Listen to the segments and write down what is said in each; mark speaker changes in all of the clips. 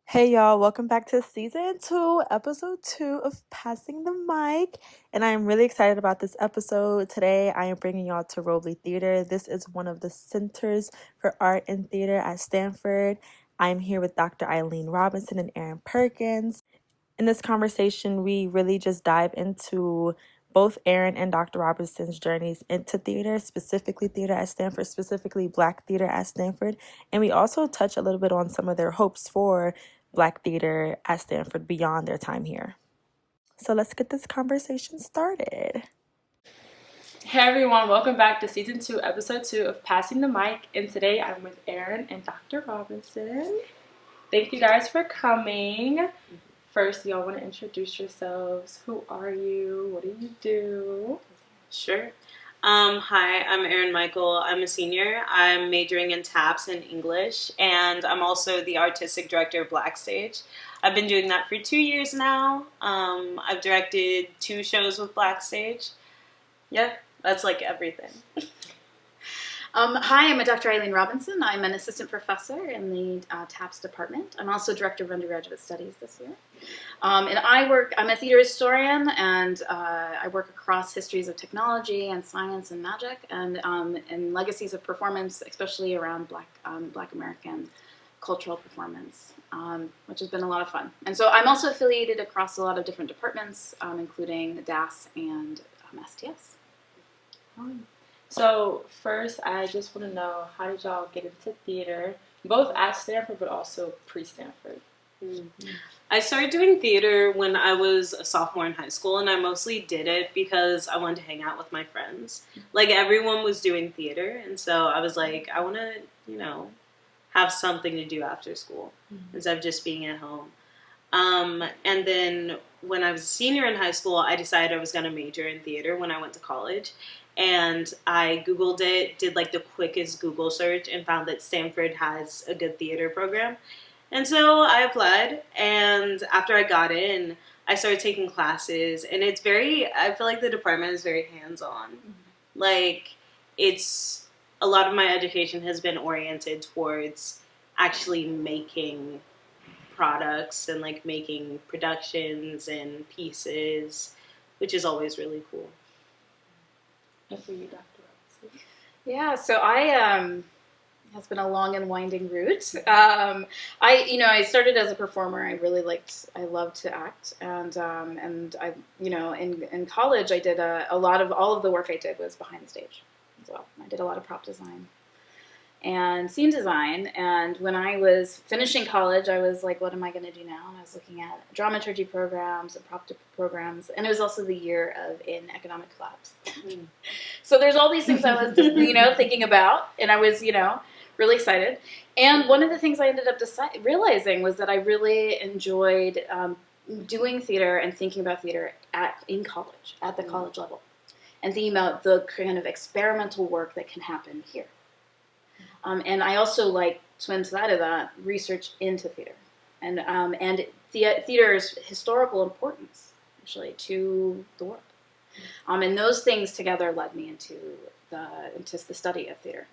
Speaker 1: Hey y'all, welcome back to season 2, episode 2 of Passing the Mic. And I am really excited about this episode. Today I am bringing y'all to Robley Theater. This is one of the centers for art and theater at Stanford. I'm here with Dr. Aileen Robinson and Erin Perkins. In this conversation, we really just dive into both Erin and Dr. Robinson's journeys into theater, specifically theater at Stanford, specifically Black theater at Stanford. And we also touch a little bit on some of their hopes for Black theater at Stanford beyond their time here. So let's get this conversation started.
Speaker 2: Hey everyone, welcome back to season 2, episode 2 of Passing the Mic. And today I'm with Erin and Dr. Robinson. Thank you guys for coming. First, y'all want to introduce yourselves. Who are you? What do you do?
Speaker 3: Sure. Hi, I'm Eryn Michael. I'm a senior. I'm majoring in TAPS and English, and I'm also the artistic director of Black Stage. I've been doing that for 2 years now. I've directed 2 shows with Black Stage. Yeah, that's like everything.
Speaker 4: Hi, I'm Dr. Aileen Robinson. I'm an assistant professor in the TAPS department. I'm also director of undergraduate studies this year. And I'm a theater historian, and I work across histories of technology and science and magic, and legacies of performance, especially around Black American cultural performance, which has been a lot of fun. And so I'm also affiliated across a lot of different departments, including DAS and STS.
Speaker 2: So first, I just want to know, how did y'all get into theater, both at Stanford but also pre-Stanford?
Speaker 3: I started doing theater when I was a sophomore in high school, and I mostly did it because I wanted to hang out with my friends. Like, everyone was doing theater, and so I was like, I want to, have something to do after school instead of just being at home. And then when I was a senior in high school, I decided I was going to major in theater when I went to college. And I Googled it, did like the quickest Google search, and found that Stanford has a good theater program. And so I applied, and after I got in, I started taking classes, and I feel like the department is very hands-on. Like, a lot of my education has been oriented towards actually making products and like making productions and pieces, which is always really cool.
Speaker 2: And for you, Dr. Robinson?
Speaker 4: Yeah, so it's been a long and winding route. I started as a performer. I loved to act, and I, in college I did all of the work I did was behind the stage as well. I did a lot of prop design and scene design, and when I was finishing college, I was like, what am I going to do now? And I was looking at dramaturgy programs and prop programs, and it was also the year of in economic collapse. So there's all these things I was just, thinking about, and I was, really excited. And one of the things I ended up realizing was that I really enjoyed doing theater and thinking about theater in college, at the college level, and thinking about the kind of experimental work that can happen here. And I also to inside of that, research into theater and theater's historical importance, actually, to the world. And those things together led me into the study of theater.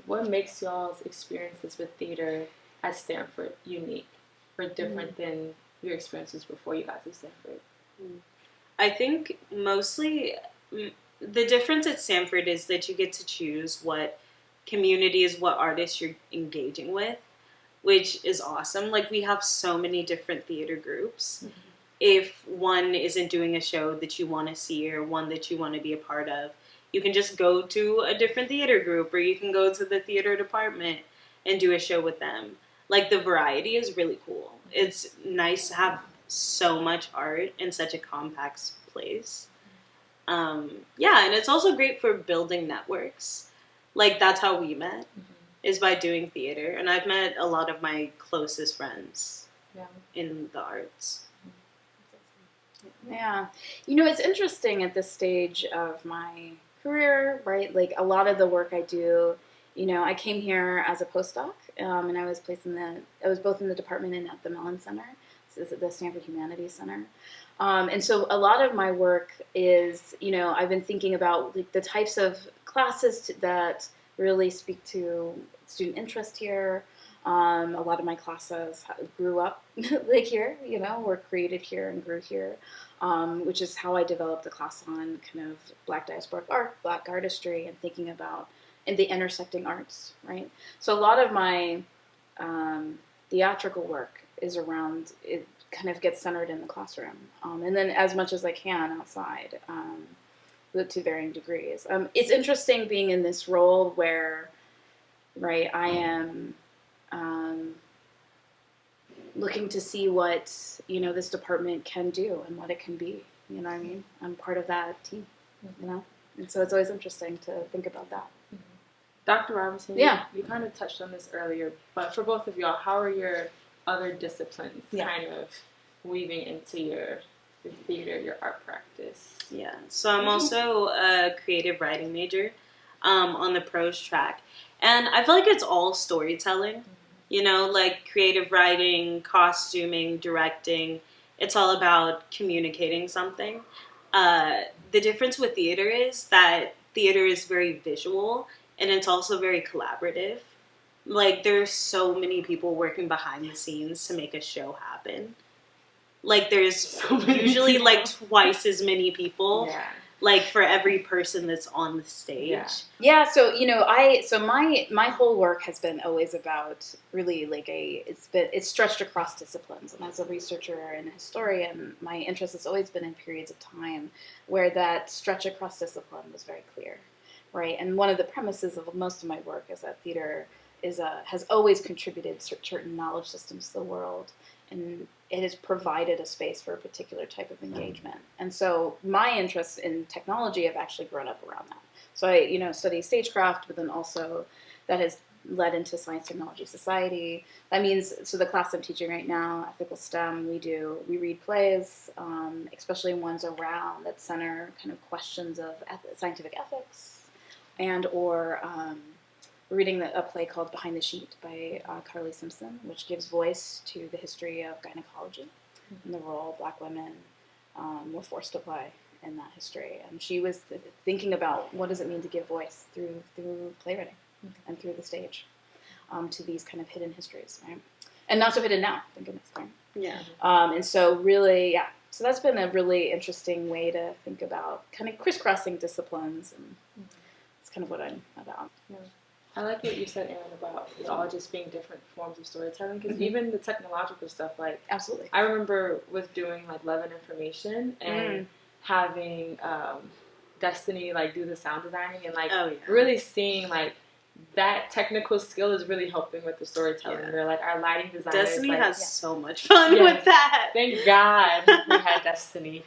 Speaker 2: What makes y'all's experiences with theater at Stanford unique or different than your experiences before you got to Stanford?
Speaker 3: I think mostly the difference at Stanford is that you get to choose what communities, what artists you're engaging with, which is awesome. Like, we have so many different theater groups. If one isn't doing a show that you want to see or one that you want to be a part of, you can just go to a different theater group, or you can go to the theater department and do a show with them. Like, the variety is really cool. It's nice to have so much art in such a compact place. And it's also great for building networks. Like, that's how we met, is by doing theater. And I've met a lot of my closest friends in the arts.
Speaker 4: Yeah. It's interesting at this stage of my career, right? Like, a lot of the work I do, I came here as a postdoc, and I was both in the department and at the Mellon Center, so the Stanford Humanities Center. And so a lot of my work is, I've been thinking about the types of classes that really speak to student interest here, A lot of my classes grew up like here, were created here and grew here, which is how I developed the class on kind of Black diasporic art, Black artistry, and thinking about the intersecting arts, right? So a lot of my theatrical work is around, it kind of gets centered in the classroom, and then as much as I can outside, to varying degrees. It's interesting being in this role where, right, I am looking to see what, this department can do and what it can be, you know what I mean? I'm part of that team, and so it's always interesting to think about that.
Speaker 2: Dr. Robinson, you kind of touched on this earlier, but for both of y'all, how are your other disciplines kind of weaving into your theater, your art practice?
Speaker 3: Yeah, so I'm also a creative writing major on the prose track, and I feel like it's all storytelling, like creative writing, costuming, directing. It's all about communicating something. The difference with theater is that theater is very visual, and it's also very collaborative. Like, there's so many people working behind the scenes to make a show happen. Like, there's usually people. Like twice as many people, like for every person that's on the stage.
Speaker 4: So my whole work has been always about really like it's stretched across disciplines. And as a researcher and a historian, my interest has always been in periods of time where that stretch across discipline was very clear, right? And one of the premises of most of my work is that theater has always contributed certain knowledge systems to the world, and it has provided a space for a particular type of engagement. And so my interests in technology have actually grown up around that. So I, study stagecraft, but then also that has led into Science Technology Society. That means, so the class I'm teaching right now, Ethical STEM, we read plays, especially ones around that center kind of questions of scientific ethics, and or we're reading a play called Behind the Sheet by Carly Simpson, which gives voice to the history of gynecology and the role Black women were forced to play in that history. And she was thinking about what does it mean to give voice through playwriting and through the stage to these kind of hidden histories, right? And not so hidden now, thank goodness. Right?
Speaker 3: Yeah.
Speaker 4: And so really, so that's been a really interesting way to think about kind of crisscrossing disciplines, and it's kind of what I'm about.
Speaker 2: Yeah. I like what you said, Erin, about it all just being different forms of storytelling, because even the technological stuff, like,
Speaker 4: absolutely.
Speaker 2: I remember with doing like Love and Information and having Destiny like do the sound designing and like really seeing like that technical skill is really helping with the storytelling. They're like our lighting designers.
Speaker 3: Destiny has so much fun with that.
Speaker 2: Thank God we had Destiny.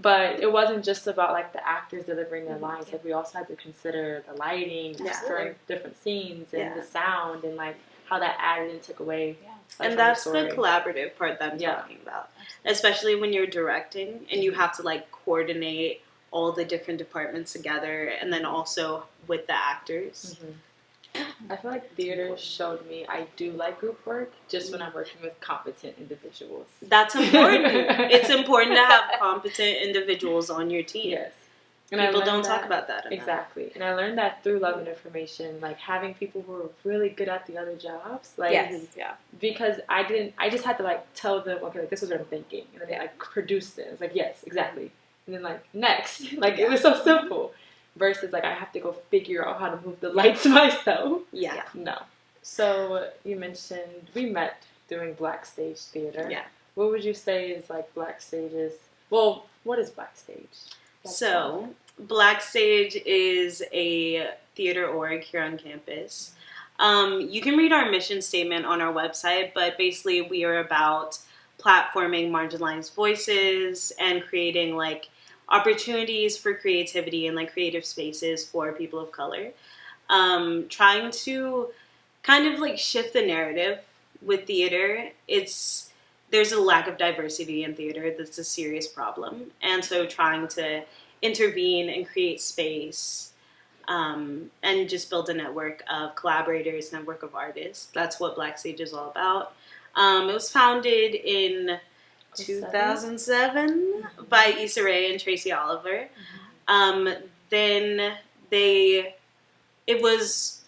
Speaker 2: But it wasn't just about like the actors delivering their lines. Like we also had to consider the lighting for different scenes and the sound and like how that added and took away. Like,
Speaker 3: and that's the collaborative part that I'm talking about. Especially when you're directing and you have to like coordinate all the different departments together, and then also with the actors.
Speaker 2: I feel like theater showed me I do like group work just when I'm working with competent individuals.
Speaker 3: That's important. It's important to have competent individuals on your team.
Speaker 2: Yes.
Speaker 3: And people don't talk about that enough.
Speaker 2: Exactly. And I learned that through Love and Information, like having people who are really good at the other jobs. Like, because I just had to like tell them, okay, like this is what I'm thinking. And then they like produced it. It's like, yes, exactly. And then like, next. Like it was so simple. Versus, like, I have to go figure out how to move the lights myself.
Speaker 3: Yeah.
Speaker 2: No. So, you mentioned we met doing Black Stage Theater.
Speaker 3: Yeah.
Speaker 2: What would you say is, like, Black Stage's... Well, what is Black Stage?
Speaker 3: Black Stage is a theater org here on campus. You can read our mission statement on our website, but basically we are about platforming marginalized voices and creating, like, opportunities for creativity and like creative spaces for people of color. Trying to kind of like shift the narrative with theater. There's a lack of diversity in theater that's a serious problem. And so trying to intervene and create space and just build a network of collaborators, network of artists. That's what Black Stage is all about. It was founded in 2007 by Issa Rae and Tracy Oliver. Then it was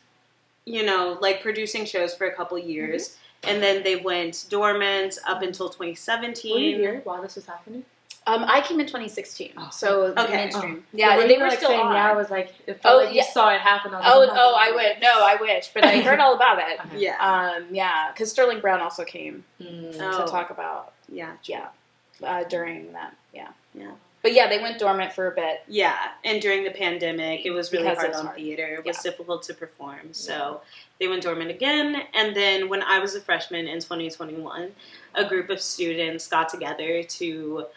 Speaker 3: like producing shows for a couple years. And then they went dormant up until 2017.
Speaker 2: Were you here while this was happening?
Speaker 4: I came in 2016, so mainstream.
Speaker 2: Yeah,
Speaker 4: Yeah, they were still
Speaker 2: saying,
Speaker 4: on.
Speaker 2: Yeah, I was like, it felt like you saw it happen.
Speaker 4: I wish. No, I wish, but I heard all about it.
Speaker 3: Yeah.
Speaker 4: Because Sterling Brown also came to talk about during that. Yeah. But yeah, they went dormant for a bit.
Speaker 3: Yeah, and during the pandemic, it was really hard on theater. It was difficult to perform, so they went dormant again. And then when I was a freshman in 2021, a group of students got together to,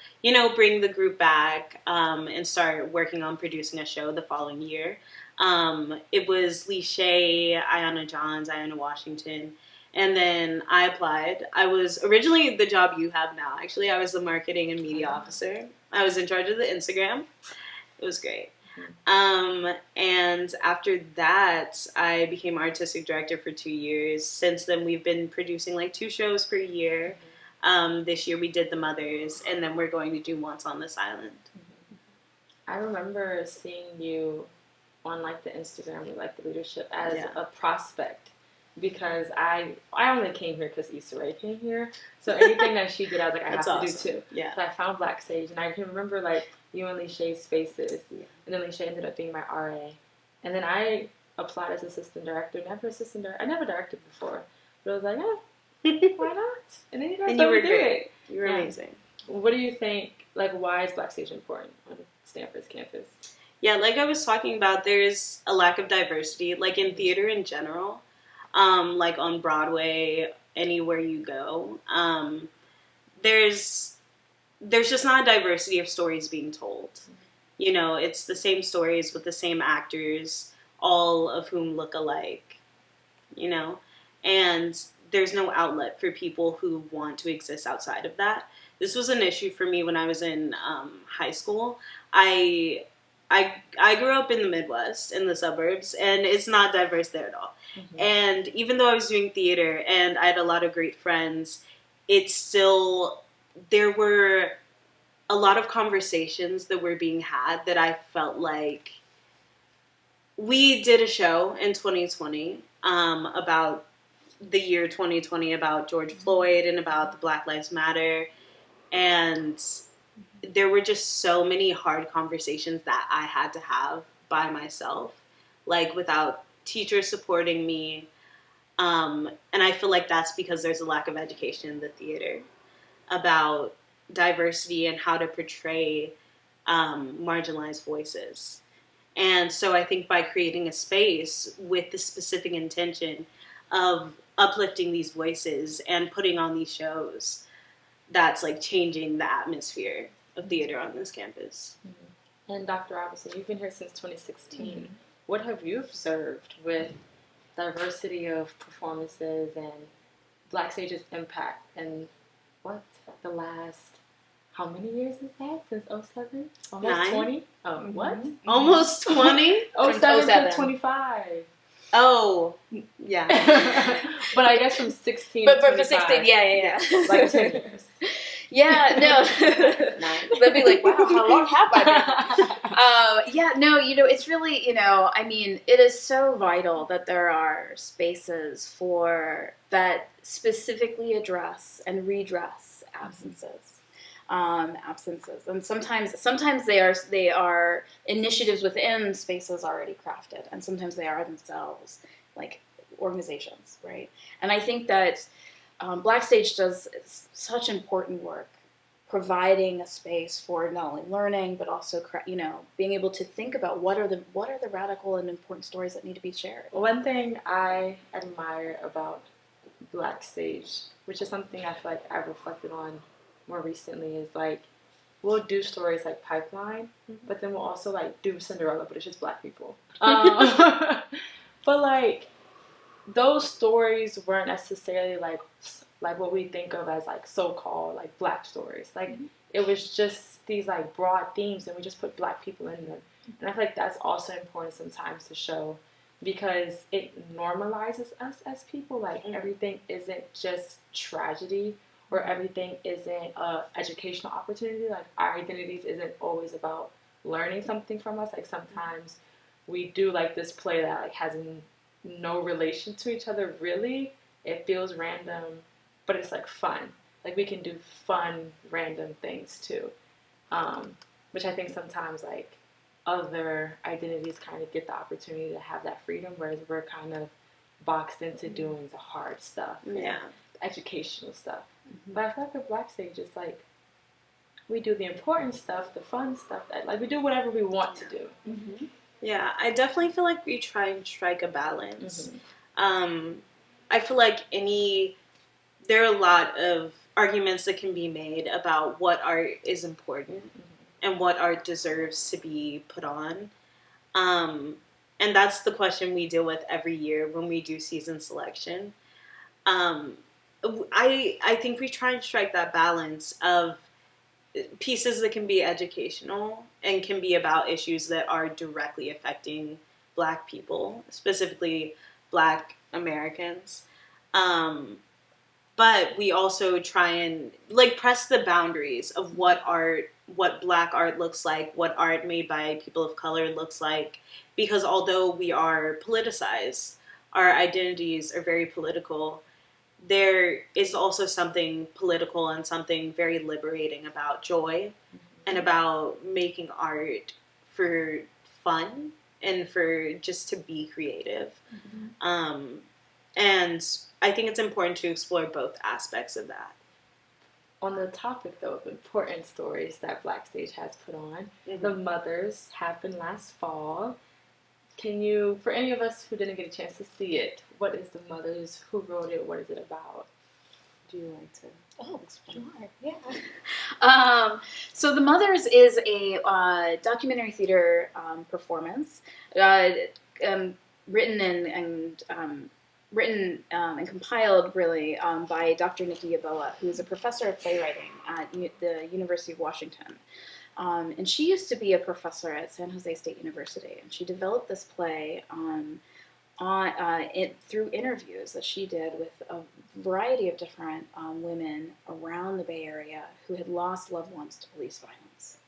Speaker 3: bring the group back and start working on producing a show the following year. It was Liyah, Ayanna Johns, Ayanna Washington, and then I applied. I was originally the job you have now. Actually, I was the marketing and media officer. I was in charge of the Instagram. It was great. And after that, I became artistic director for 2 years. Since then, we've been producing like 2 shows per year. This year we did The Mothers, and then we're going to do Once on This Island.
Speaker 2: I remember seeing you on like the Instagram with like the leadership as a prospect. Because I only came here because Issa Rae came here. So anything that she did, I was like, I have to do too.
Speaker 3: Yeah.
Speaker 2: So I found Black Sage, and I can remember like you and Liyah's faces. Yeah. And then Liyah ended up being my RA. And then I applied as assistant director. I never directed before. But I was like, why not? And then you guys
Speaker 3: were
Speaker 2: great.
Speaker 3: It. You were amazing.
Speaker 2: What do you think, like, why is Black Sage important on Stanford's campus?
Speaker 3: Yeah, like I was talking about, there's a lack of diversity, like in theater in general. Like on Broadway, anywhere you go, there's just not a diversity of stories being told. It's the same stories with the same actors, all of whom look alike, and there's no outlet for people who want to exist outside of that. This was an issue for me when I was in high school. I grew up in the Midwest, in the suburbs, and it's not diverse there at all. Mm-hmm. And even though I was doing theater and I had a lot of great friends, there were a lot of conversations that were being had that I felt like we did a show in 2020 about the year 2020, about George Floyd and about the Black Lives Matter. And there were just so many hard conversations that I had to have by myself, like without teachers supporting me. And I feel like that's because there's a lack of education in the theater about diversity and how to portray marginalized voices. And so I think by creating a space with the specific intention of uplifting these voices and putting on these shows, that's like changing the atmosphere of theater on this campus.
Speaker 2: Mm-hmm. And Dr. Robinson, you've been here since 2016. Mm-hmm. What have you observed with diversity of performances and Black Sage's impact in the last, how many years is that? Since 07? Almost
Speaker 3: 9?
Speaker 2: 20? Oh,
Speaker 4: Mm-hmm.
Speaker 2: what?
Speaker 3: Almost 20?
Speaker 2: 07 to 25.
Speaker 3: Oh, yeah.
Speaker 2: But I guess from 16
Speaker 4: but
Speaker 2: to 25.
Speaker 4: For 16, yeah.
Speaker 2: Like 10 years.
Speaker 4: Yeah, no. They'll be like, wow, how long have I been? It's really, it is so vital that there are spaces for that specifically address and redress absences. And sometimes they are initiatives within spaces already crafted, and sometimes they are themselves like organizations, right? And I think that Black Stage does such important work, providing a space for not only learning but also being able to think about what are the radical and important stories that need to be shared.
Speaker 2: One thing I admire about Black Stage, which is something I feel like I've reflected on more recently, is like we'll do stories like Pipeline, but then we'll also like do Cinderella, but it's just Black people. But like those stories weren't necessarily like what we think of as like so-called like Black stories. Like it was just these like broad themes, and we just put Black people in them. And I feel like that's also important sometimes to show, because it normalizes us as people. Like everything isn't just tragedy, or everything isn't a educational opportunity. Like our identities isn't always about learning something from us. Like sometimes we do like this play that like has no relation to each other, really. It feels random, but it's like fun. Like we can do fun, random things too, which I think sometimes like other identities kind of get the opportunity to have that freedom, whereas we're kind of boxed into doing the hard stuff,
Speaker 3: Yeah,
Speaker 2: educational stuff. But I feel like the Black stage is like we do the important stuff, the fun stuff, like we do whatever we want to do.
Speaker 3: Yeah, I definitely feel like we try and strike a balance. I feel like there are a lot of arguments that can be made about what art is important and what art deserves to be put on. And that's the question we deal with every year when we do season selection. I think we try and strike that balance of pieces that can be educational and can be about issues that are directly affecting Black people, specifically Black Americans. But we also try and like press the boundaries of what Black art looks like, what art made by people of color looks like, because although we are politicized, our identities are very political, there is also something political and something very liberating about joy and about making art for fun and for just to be creative. And I think it's important to explore both aspects of that.
Speaker 2: On the topic, though, of important stories that Black Stage has put on, The Mothers happened last fall. Can you, for any of us who didn't get a chance to see it, what is The Mothers? Who wrote it? What is it about? Do you like to?
Speaker 4: Oh, sure. Yeah. So The Mothers is a documentary theater performance written and compiled really by Dr. Nikki Yaboa, who is a professor of playwriting at the University of Washington. And she used to be a professor at San Jose State University, and she developed this play through interviews that she did with a variety of different women around the Bay Area who had lost loved ones to police violence.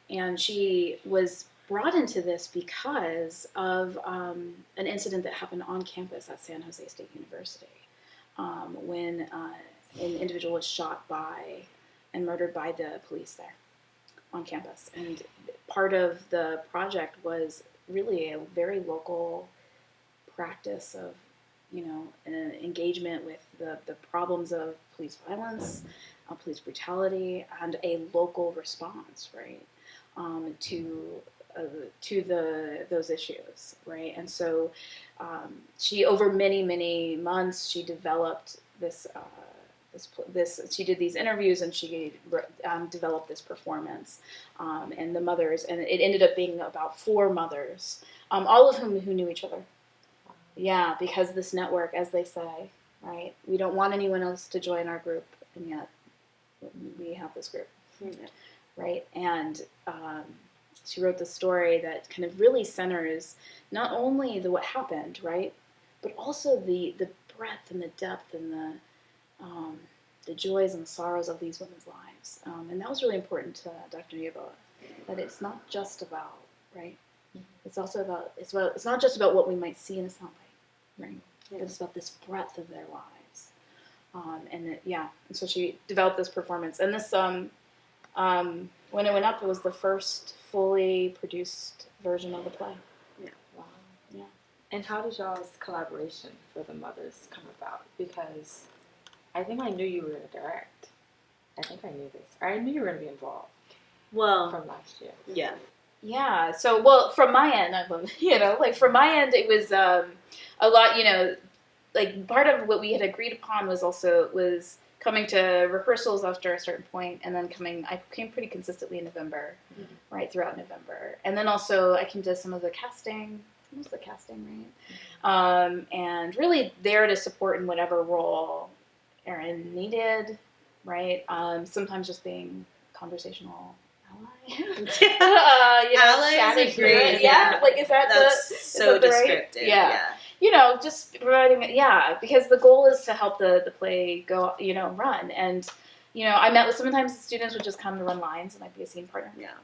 Speaker 4: And she was brought into this because of an incident that happened on campus at San Jose State University when an individual was shot by and murdered by the police there on campus. And part of the project was really a very local practice of, engagement with the problems of police violence, police brutality, and a local response, right, to those issues, right? And so she, over many months, she developed this. She did these interviews and she developed this performance, and The Mothers, and it ended up being about 4 mothers, all of whom who knew each other. Yeah, because this network, as they say, right? We don't want anyone else to join our group, and yet we have this group, right? And she wrote the story that kind of really centers not only what happened, right, but also the breadth and the depth and the joys and the sorrows of these women's lives. And that was really important to Dr. Yaboa, that it's not just about, right? It's also about, it's not just about what we might see in a soundbite, right? But it's about this breadth of their lives. And so she developed this performance. And this, when it went up, it was the first fully produced version of the play.
Speaker 2: Yeah. Wow. Yeah. And how did y'all's collaboration for The Mothers come about? Because I think I knew you were going to direct. I think I knew this. Or I knew you were going to be involved.
Speaker 3: Well,
Speaker 2: from last year.
Speaker 3: Yeah.
Speaker 4: Yeah. So, well, from my end, from my end, it was a lot, like part of what we had agreed upon was coming to rehearsals after a certain point, and then I came pretty consistently in November, right, throughout November. And then also I came to some of the casting, right? And really there to support in whatever role Erin needed, right? Sometimes just being conversational ally.
Speaker 3: Ally is great.
Speaker 4: Yeah, like that's
Speaker 3: so descriptive.
Speaker 4: Right? Yeah. Just providing, because the goal is to help the play go, run. And, I met with, sometimes the students would just come to run lines and I'd be a scene partner.
Speaker 3: Yeah.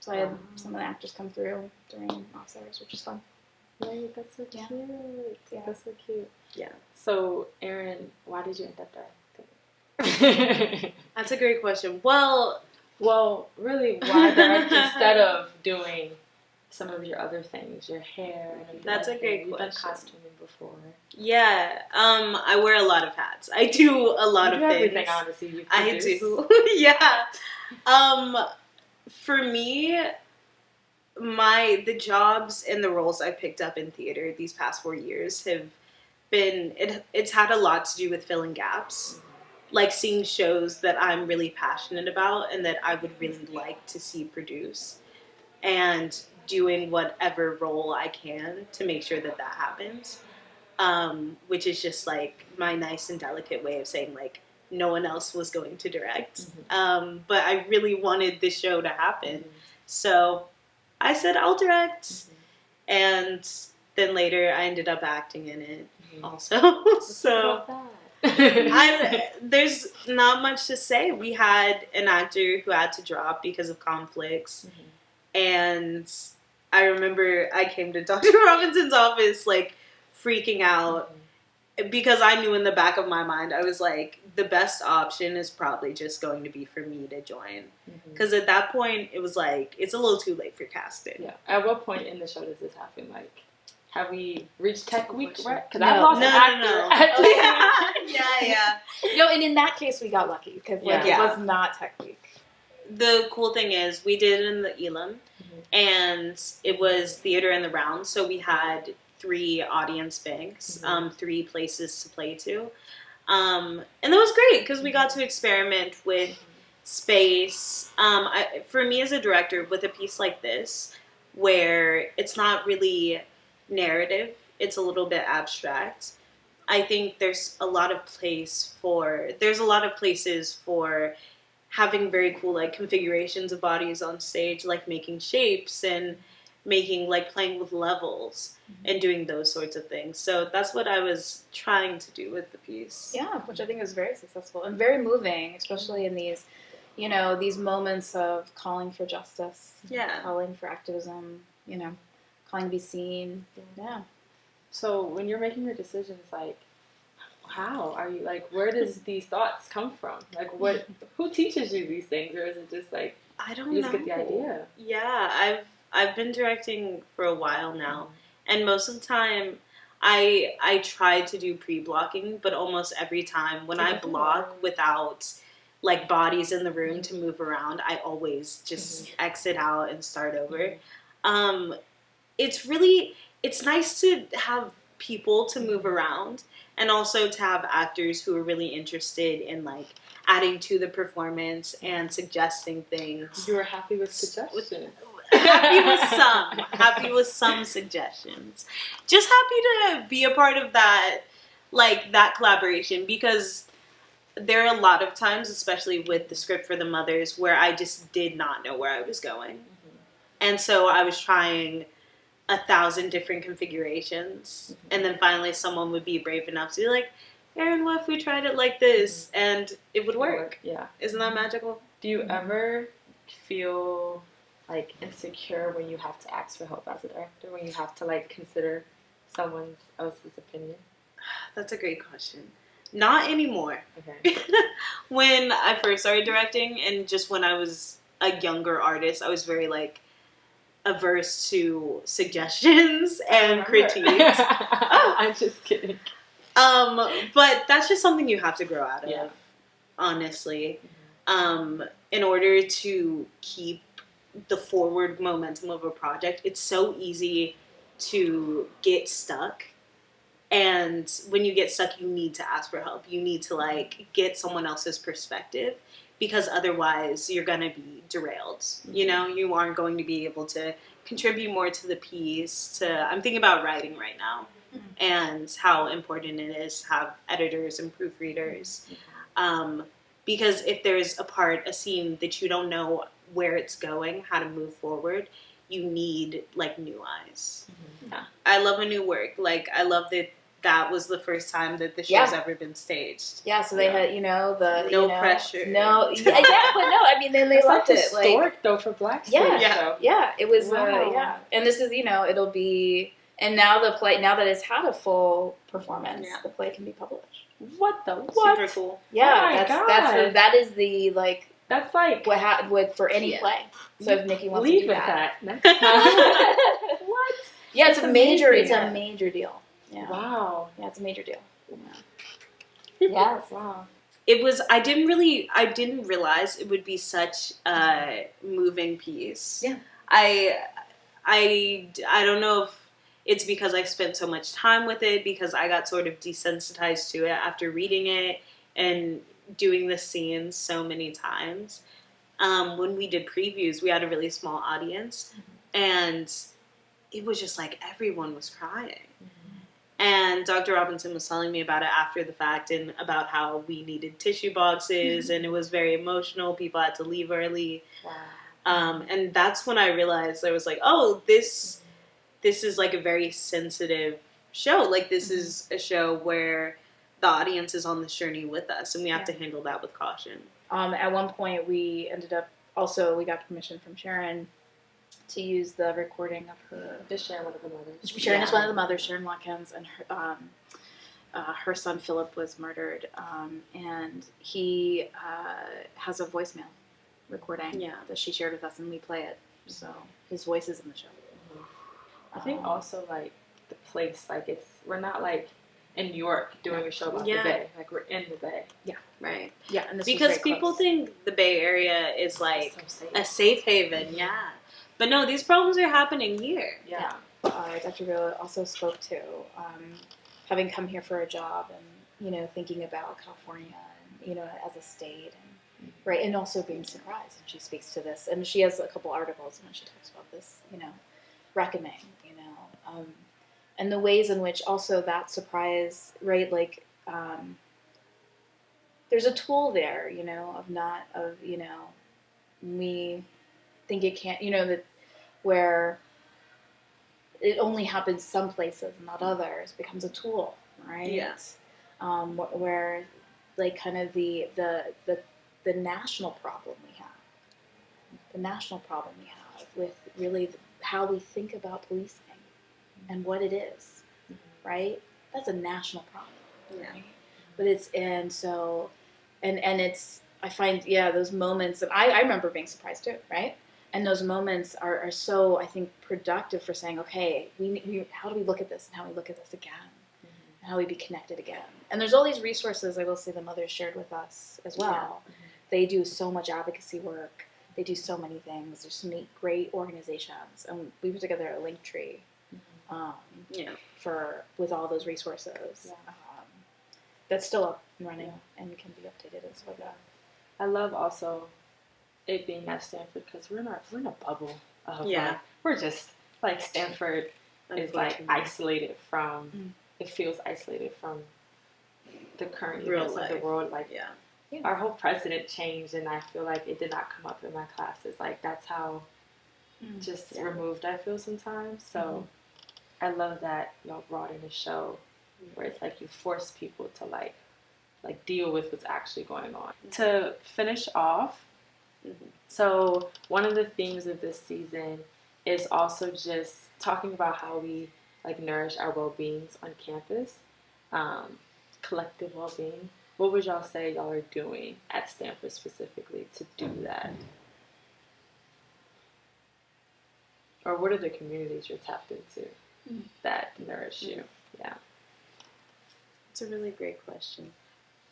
Speaker 4: So I had some of the actors come through during off hours, which was fun.
Speaker 2: Right, that's so
Speaker 4: Yeah.
Speaker 2: cute.
Speaker 4: Yeah.
Speaker 2: That's so cute.
Speaker 3: Yeah.
Speaker 2: So, Eryn, why did you end up directing?
Speaker 3: That's a great question. Well,
Speaker 2: Really, why direct instead of doing some of your other things, your hair and
Speaker 3: That's a great
Speaker 2: You've done
Speaker 3: question.
Speaker 2: costuming before.
Speaker 3: yeah, I wear a lot of hats. I do a lot
Speaker 2: You
Speaker 3: of
Speaker 2: do
Speaker 3: things.
Speaker 2: everything, honestly. You
Speaker 3: I
Speaker 2: produce.
Speaker 3: do. Yeah. For me, the jobs and the roles I picked up in theater these past 4 years have been it's had a lot to do with filling gaps. Like seeing shows that I'm really passionate about and that I would really like to see produced, and doing whatever role I can to make sure that that happens. Which is just like my nice and delicate way of saying like no one else was going to direct. But I really wanted this show to happen. So I said I'll direct. And then later I ended up acting in it also. So there's not much to say. We had an actor who had to drop because of conflicts. And I remember I came to Dr. Robinson's office like freaking out because I knew in the back of my mind, I was like, the best option is probably just going to be for me to join. Because at that point, it was like, it's a little too late for casting.
Speaker 2: Yeah. At what point in the show does this happen? Like, have we reached Tech Week, right? Because
Speaker 4: No.
Speaker 2: I lost an actor.
Speaker 3: Yeah.
Speaker 4: No, and in that case, we got lucky because like
Speaker 3: Yeah.
Speaker 4: it was not Tech Week.
Speaker 3: The cool thing is, we did it in the Elam, and it was theater in the round, so we had 3 audience banks, 3 places to play to. And that was great because we got to experiment with space. For me as a director, with a piece like this, where it's not really narrative, it's a little bit abstract, I think there's a lot of places for having very cool like configurations of bodies on stage, like making shapes and making like playing with levels and doing those sorts of things. So that's what I was trying to do with the piece.
Speaker 4: Yeah, which I think is very successful and very moving, especially in these, these moments of calling for justice, calling for activism, calling to be seen. Yeah.
Speaker 2: So when you're making your decisions, like, how are you, like, where does these thoughts come from? Like, who teaches you these things? Or is it just like,
Speaker 3: I don't
Speaker 2: you
Speaker 3: know.
Speaker 2: just get the idea?
Speaker 3: Yeah, I've been directing for a while now, and most of the time I try to do pre-blocking, but almost every time when I block without like bodies in the room to move around, I always just exit out and start over. It's nice to have people to move around, and also to have actors who are really interested in like adding to the performance and suggesting things.
Speaker 2: You were happy with suggestions?
Speaker 3: Happy with some suggestions. Just happy to be a part of that, like that collaboration, because there are a lot of times, especially with the script for the mothers, where I just did not know where I was going. And so I was trying 1,000 different configurations, and then finally someone would be brave enough to be like, Eryn, what if we tried it like this? And it would work.
Speaker 2: Yeah.
Speaker 3: Isn't that magical?
Speaker 2: Do you ever feel like insecure when you have to ask for help as a director, when you have to like consider someone else's opinion?
Speaker 3: That's a great question. Not anymore.
Speaker 2: Okay.
Speaker 3: When I first started directing, and just when I was a younger artist, I was very like averse to suggestions and critiques.
Speaker 2: I'm just kidding.
Speaker 3: But that's just something you have to grow out of, honestly. In order to keep the forward momentum of a project, it's so easy to get stuck. And when you get stuck, you need to ask for help. You need to like get someone else's perspective, because otherwise you're going to be derailed. You aren't going to be able to contribute more to the piece. I'm thinking about writing right now, and how important it is to have editors and proofreaders. Because if there's a scene that you don't know where it's going, how to move forward, you need like new eyes.
Speaker 2: Yeah.
Speaker 3: I love a new work. Like, I love that was the first time that the show's ever been staged.
Speaker 4: Yeah, so they had,
Speaker 3: no pressure.
Speaker 4: No, but no, I mean, then they loved it.
Speaker 2: Historic, though, for Black Stage.
Speaker 4: Yeah, it was, and this is, it'll be And now now that it's had a full performance, the play can be published.
Speaker 2: What the what?
Speaker 3: Super cool.
Speaker 4: Yeah,
Speaker 2: God.
Speaker 4: that is the like.
Speaker 2: That's like
Speaker 4: what would for any play. So if Nikki wants to
Speaker 2: lead
Speaker 4: do
Speaker 2: with
Speaker 4: that.
Speaker 2: next time. What?
Speaker 4: Yeah, it's a major.
Speaker 2: amazing.
Speaker 4: It's a major deal. Yeah.
Speaker 2: Wow.
Speaker 4: Yeah, it's a major deal. Yeah. Yes.
Speaker 2: Wow.
Speaker 3: It was. I didn't realize it would be such a moving piece.
Speaker 4: Yeah.
Speaker 3: I don't know if it's because I spent so much time with it, because I got sort of desensitized to it after reading it and doing the scenes so many times. When we did previews, we had a really small audience, and it was just like everyone was crying. And Dr. Robinson was telling me about it after the fact, and about how we needed tissue boxes, and it was very emotional. People had to leave early.
Speaker 2: Wow.
Speaker 3: And that's when I realized I was like, oh, this is like a very sensitive show. Like, this is a show where the audience is on this journey with us, and we have to handle that with caution.
Speaker 4: At one point, we ended up we got permission from Sharon to use the recording of her.
Speaker 2: Just Sharon, one of the mothers.
Speaker 4: Sharon is one of the mothers, Sharon Watkins, and her son Philip was murdered, and he has a voicemail recording that she shared with us, and we play it. So his voice is in the show.
Speaker 2: I think also like the place, like we're not like in New York doing a show about the Bay, like we're in the Bay.
Speaker 4: Yeah,
Speaker 3: right.
Speaker 4: Yeah, and
Speaker 3: because people think the Bay Area is like a safe haven. Yeah, but no, these problems are happening here.
Speaker 4: Yeah. Dr. Villa also spoke to having come here for a job, and thinking about California, and as a state, and right, and also being surprised. And she speaks to this, and she has a couple articles, and she talks about this, reckoning, and the ways in which also that surprise, right, like there's a tool there, we think it can't, that where it only happens some places and not others, becomes a tool, right?
Speaker 3: Yes.
Speaker 4: Where like kind of the national problem we have, with really how we think about policing and what it is, right? That's a national problem, right? But it's, and so, and it's, I find, those moments, and I remember being surprised too, right? And those moments are so, I think, productive for saying, okay, we how do we look at this, and how we look at this again, and how we be connected again. And there's all these resources, I will say, the mothers shared with us as well. They do so much advocacy work. They do so many things. There's so many great organizations, and we put together a link tree, with all those resources. That's still up and running and can be updated as well.
Speaker 2: I love also it being at Stanford, because we're in a bubble of we're just like Stanford is like isolated from. It feels isolated from the current events of the world. Like our whole president changed, and I feel like it did not come up in my classes. Like that's how just removed I feel sometimes. So I love that y'all brought in a show where it's like you force people to like deal with what's actually going on. To finish off, so one of the themes of this season is also just talking about how we like nourish our well-beings on campus, collective well-being. What would y'all say y'all are doing at Stanford specifically to do that? Or what are the communities you're tapped into that nourish you? Yeah.
Speaker 3: It's a really great question.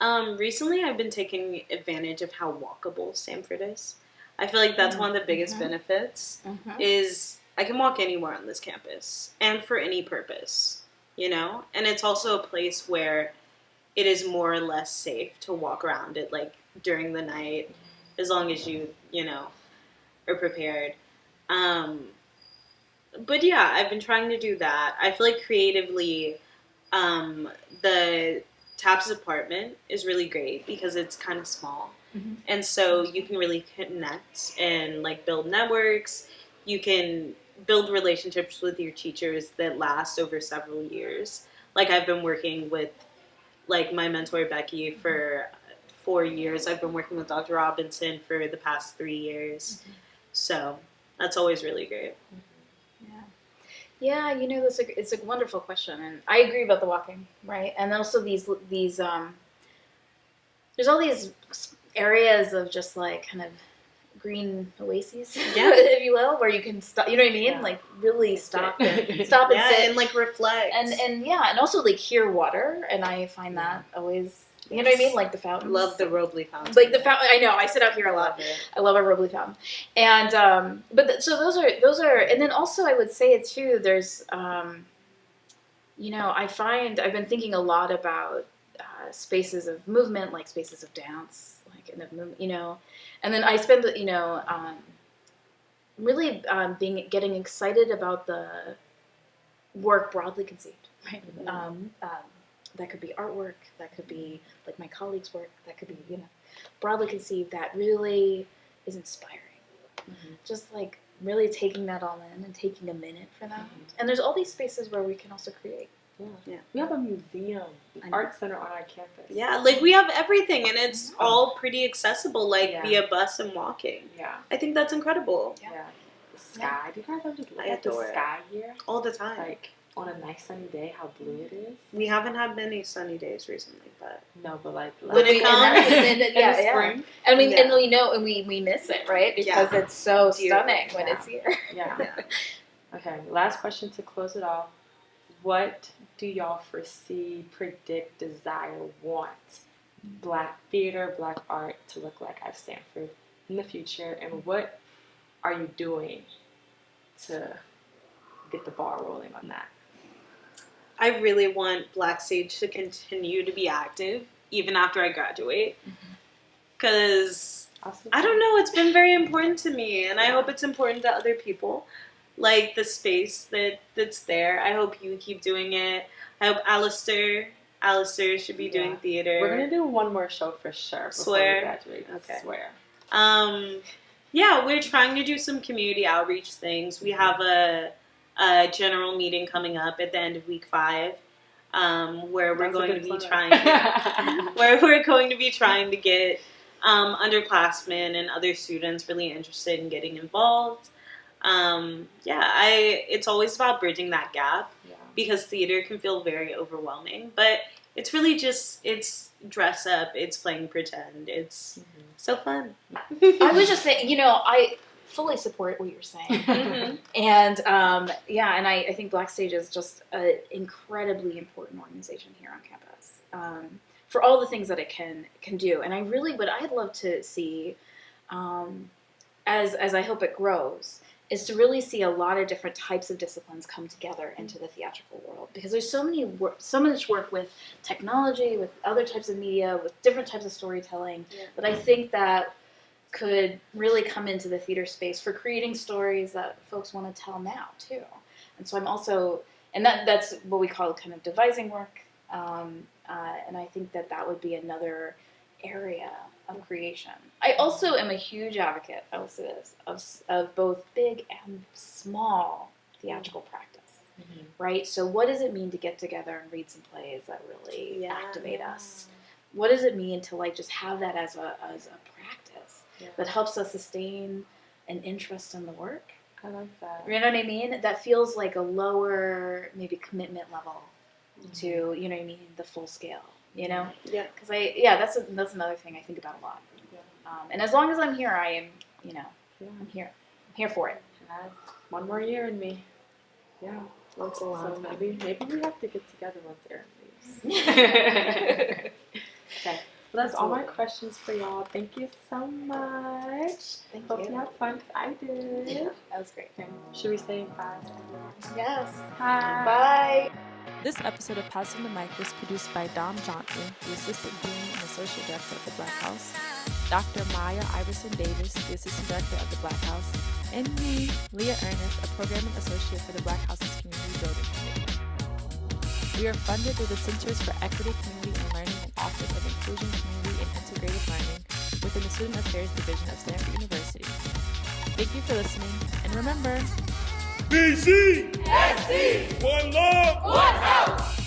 Speaker 3: Recently I've been taking advantage of how walkable Stanford is. I feel like that's one of the biggest benefits is I can walk anywhere on this campus and for any purpose, and it's also a place where it is more or less safe to walk around it like during the night, as long as you are prepared. But yeah, I've been trying to do that. I feel like creatively, the TAPS apartment is really great because it's kind of small. And so you can really connect and like build networks. You can build relationships with your teachers that last over several years. Like I've been working with like my mentor Becky for 4 years. I've been working with Dr. Robinson for the past 3 years. So that's always really great.
Speaker 4: Yeah, it's a wonderful question, and I agree about the walking, right? And also these there's all these areas of just like kind of green oases, if you will, where you can stop. You know what I mean?
Speaker 2: Yeah.
Speaker 4: Like really stop and sit
Speaker 3: and like reflect
Speaker 4: and also like hear water, and I find that always. You know what I mean? Like the fountains.
Speaker 3: Love the Robley fountain.
Speaker 4: Like the fountain. I know. I sit out here a lot. I love our Robley fountain. And so those are, and then also I would say it too. There's, I find I've been thinking a lot about spaces of movement, like spaces of dance, like in the movement, and then I spend, really getting excited about the work broadly conceived, right? That could be artwork, that could be like my colleagues' work, that could be, broadly conceived that really is inspiring. Mm-hmm. Just like really taking that all in and taking a minute for that. Mm-hmm. And there's all these spaces where we can also create.
Speaker 2: Yeah. We have a museum, art center on our campus.
Speaker 3: Yeah, like we have everything and it's all pretty accessible, like via bus and walking.
Speaker 2: Yeah.
Speaker 3: I think that's incredible.
Speaker 2: Yeah. The sky. Do you guys ever just look at the sky here?
Speaker 3: All the time.
Speaker 2: Like, on a nice sunny day, how blue it is.
Speaker 3: We haven't had many sunny days recently, but
Speaker 2: like
Speaker 3: when it comes,
Speaker 2: in the spring,
Speaker 4: and we know, and we miss it, right? Because it's so stunning when it's here.
Speaker 2: Yeah. Okay. Last question to close it off. What do y'all foresee, predict, desire, want Black theater, Black art to look like at Stanford in the future, and what are you doing to get the ball rolling on that?
Speaker 3: I really want Black Stage to continue to be active even after I graduate, because I don't know, it's been very important to me, and I hope it's important to other people. Like the space that's there. I hope you keep doing it. I hope Alistair should be doing theater.
Speaker 2: We're gonna do one more show for sure before we graduate.
Speaker 3: Okay.
Speaker 2: Swear.
Speaker 3: We're trying to do some community outreach things. We have a general meeting coming up at the end of week 5, where we're going to be trying to get underclassmen and other students really interested in getting involved. It's always about bridging that gap, because theater can feel very overwhelming, but it's really just, it's dress up, it's playing pretend, it's so fun.
Speaker 4: I was just saying, I fully support what you're saying.
Speaker 3: Mm-hmm.
Speaker 4: And and I think Black Stage is just an incredibly important organization here on campus, for all the things that it can do. And what I'd love to see, as I hope it grows, is to really see a lot of different types of disciplines come together into the theatrical world, because there's so much work with technology, with other types of media, with different types of storytelling, that I think that could really come into the theater space for creating stories that folks want to tell now too. And so I'm also, and that's what we call kind of devising work, and I think that would be another area of creation. I also am a huge advocate, I will say this, of both big and small theatrical practice, right? So what does it mean to get together and read some plays that really activate us? What does it mean to just have that as a practice that helps us sustain an interest in the work?
Speaker 2: I like that.
Speaker 4: You know what I mean? That feels like a lower maybe commitment level to, the full scale. Because that's another thing I think about a lot. And as long as I'm here, I am, I'm here. I'm here for it.
Speaker 2: And I have one more year in me. Yeah, once a long time. Maybe we have to get together once Erin leaves. Okay, well, that's all my questions for y'all. Thank you so much. Hope you had fun. I did.
Speaker 4: Yeah, that was great.
Speaker 2: Should we say bye?
Speaker 4: Yes.
Speaker 2: Hi.
Speaker 4: Bye.
Speaker 1: This episode of Passing the Mic was produced by Dom Johnson, the Assistant Dean and Associate Director of the Black House, Dr. Maya Iverson Davis, the Assistant Director of the Black House, and me, Liyah Ernest, a Programming Associate for the Black House's Community Building Committee. We are funded through the Centers for Equity, Community, and Learning and Office of Inclusion, Community, and Integrated Learning within the Student Affairs Division of Stanford University. Thank you for listening, and remember,
Speaker 5: BCSC, one love, one house.